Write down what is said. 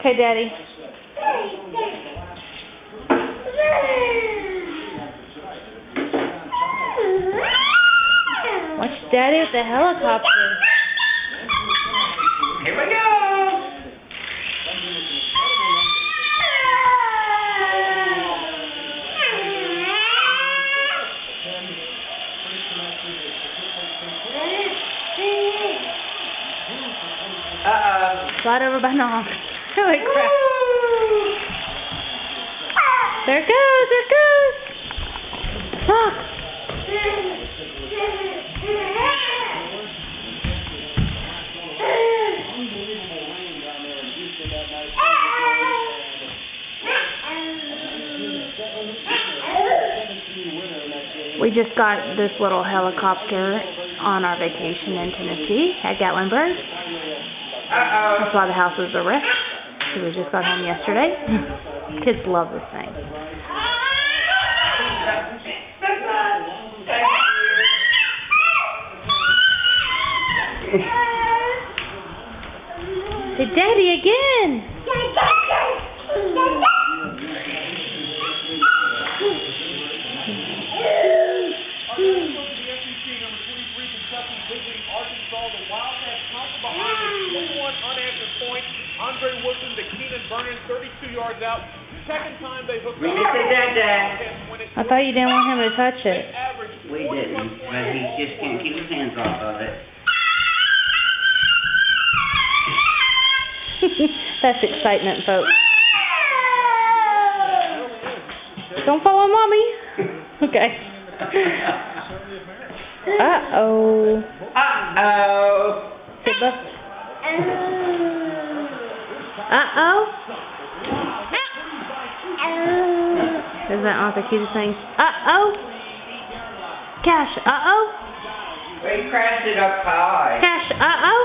Okay, Daddy. Watch Daddy with the helicopter. Here we go! Slide over by Nog. Holy crap. There it goes, there it goes. Nog. We just got this little helicopter on our vacation in Tennessee at Gatlinburg. That's why the house is a wreck. So we just got home yesterday. Kids love this thing. Say Daddy again. Andre Woodson to Keenan Vernon, 32 yards out. Second time they hooked We up. just did that, Dad. I thought you didn't want him to touch it. We didn't, but he just can't keep his hands off of it. That's excitement, folks. Don't follow Mommy. Okay. Uh-oh. Uh-oh. Say Buff. Uh-oh. Is that not the cutest thing? Uh-oh. Cash, uh-oh. We crashed it up high. Cash, uh-oh.